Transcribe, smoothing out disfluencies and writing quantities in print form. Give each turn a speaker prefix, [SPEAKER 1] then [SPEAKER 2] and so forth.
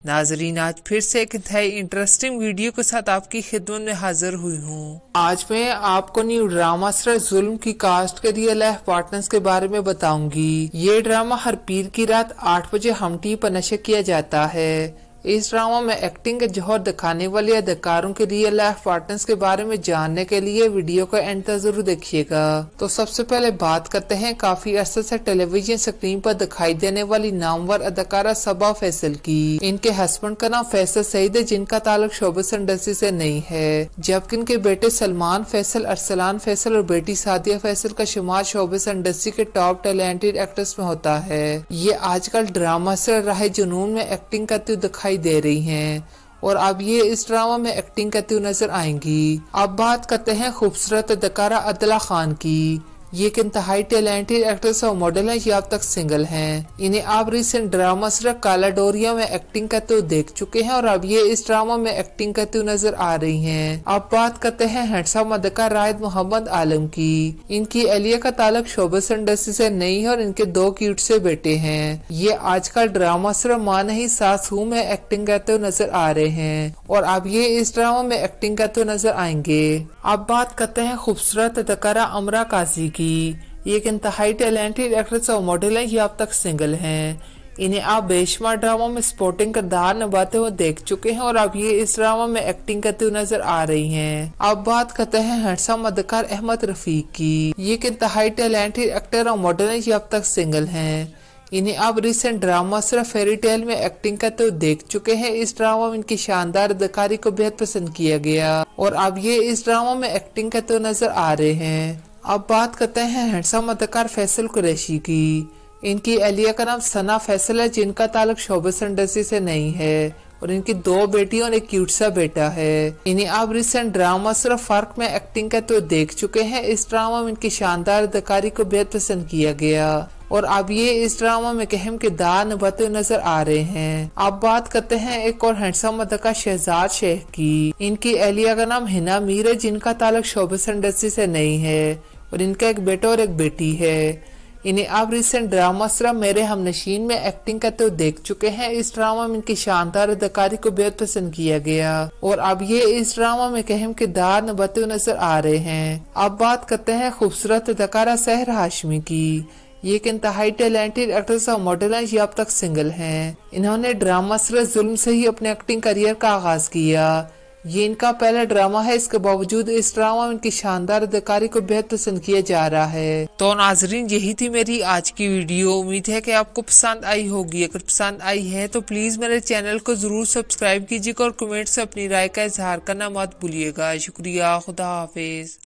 [SPEAKER 1] नाजरीन, आज फिर से एक इंतहाई इंटरेस्टिंग वीडियो के साथ आपकी खिदमत में हाजिर हुई हूँ। आज मैं आपको न्यू ड्रामा सर जुल्म की कास्ट के रियल लाइफ पार्टनर्स के बारे में बताऊंगी। ये ड्रामा हर पीर की रात 8 बजे हम टीवी पर नशर किया जाता है। इस ड्रामा में एक्टिंग के जौहर दिखाने वाले अदाकारों के रियल लाइफ पार्टनर्स के बारे में जानने के लिए वीडियो को एंड तक जरूर देखिएगा। तो सबसे पहले बात करते हैं काफी अरसे से टेलीविजन स्क्रीन पर दिखाई देने वाली नामवर अदाकारा सबा फैसल की। इनके हस्बैंड का नाम फैसल सईद है, जिनका ताल्लुक शोबिस इंडस्ट्री से नहीं है, जबकि इनके बेटे सलमान फैसल, अरसलान फैसल और बेटी सादिया फैसल का शुमार शोबिस इंडस्ट्री के टॉप टैलेंटेड एक्टर्स में होता है। ये आजकल ड्रामा से राह जुनून में एक्टिंग करते हुए दिखाई दे रही हैं और अब ये इस ड्रामा में एक्टिंग करते हुए नजर आएंगी। अब बात करते हैं खूबसूरत अदाकारा अदला खान की। ये एक इंतहाई टैलेंटेड एक्ट्रेस और मॉडल है, ये अब तक सिंगल हैं। इन्हें आप रिसेंट ड्रामा सिर्फ काला डोरिया में एक्टिंग करते हुए देख चुके हैं और अब ये इस ड्रामा में एक्टिंग करते हुए नजर आ रही हैं। अब बात करते हैं हैंडसम अदाकार राहिद मोहम्मद आलम की। इनकी एलिया का ताल्लुक शोबिस इंडस्ट्री से नहीं है और इनके 2 क्यूट से बेटे हैं। ये आजकल ड्रामा सिर्फ मां नहीं सास हूं में एक्टिंग करते हुए नजर आ रहे हैं और अब ये इस ड्रामा में एक्टिंग करते हुए नजर आएंगे। अब बात करते हैं खूबसूरत अदाकारा अमरा काजी की। ये एक इंतहाई टैलेंटेड एक्ट्रेस और मॉडल है, ये अब तक सिंगल हैं। इन्हें आप बेशुमार ड्रामा में सपोर्टिंग किरदार निभाते हुए देख चुके हैं और अब ये इस ड्रामा में एक्टिंग करते हुए नजर आ रही हैं। अब बात करते हैं हैंडसम अदाकार अहमद रफीक की। ये एक इंतहाई टैलेंटेड एक्टर और मॉडल है, ये अब तक सिंगल हैं। इन्हें आप रिसेंट ड्रामा सिर्फ फेरी टेल में एक्टिंग करते हुए देख चुके हैं। इस ड्रामा में इनकी शानदार अदाकारी को बेहद पसंद किया गया और अब ये इस ड्रामा में एक्टिंग करते हुए नजर आ रहे हैं। अब बात करते हैं हैंडसम अदाकार फैसल कुरैशी की। इनकी एलिया का नाम सना फैसल है, जिनका ताल्लुक शोबिस इंडस्ट्री से नहीं है और इनकी 2 बेटी और एक क्यूट सा बेटा है। इन्हें आप रिसेंट ड्रामा सिर्फ फर्क में एक्टिंग करते हुए देख चुके हैं। इस ड्रामा में इनकी शानदार अदाकारी को बेहद पसंद किया गया और अब ये इस ड्रामा में अहम किरदार निभाते हुए नजर आ रहे हैं। अब बात करते हैं एक और हैंडसम अदाकार शहजाद शेख की। इनकी एलिया का नाम हिना मीर है, जिनका ताल्लुक शोबिस इंडस्ट्री से नहीं है और इनका एक बेटा और एक बेटी है। इन्हें आप रिसेंट ड्रामा सिर्फ मेरे हमनशीन में एक्टिंग करते हुए देख चुके हैं। इस ड्रामा में इनकी शानदार अदाकारी को बेहद पसंद किया गया और अब ये इस ड्रामा में अहम किरदार निभाते हुए नजर आ रहे हैं। अब बात करते हैं खूबसूरत अदाकारा सहर हाशमी की। ये एक इंतहाई टैलेंटेड एक्ट्रेस और मॉडल है, ये अब तक सिंगल हैं। इन्होंने ड्रामा सिर्फ जुल्म से ही अपने एक्टिंग करियर का आगाज किया। ये इनका पहला ड्रामा है, इसके बावजूद इस ड्रामा में इनकी शानदार अदाकारी को बेहद पसंद किया जा रहा है। तो नाजरीन, यही थी मेरी आज की वीडियो। उम्मीद है कि आपको पसंद आई होगी। अगर पसंद आई है तो प्लीज मेरे चैनल को जरूर सब्सक्राइब कीजिएगा और कमेंट से अपनी राय का इजहार करना मत भूलिएगा। शुक्रिया। खुदा हाफिज।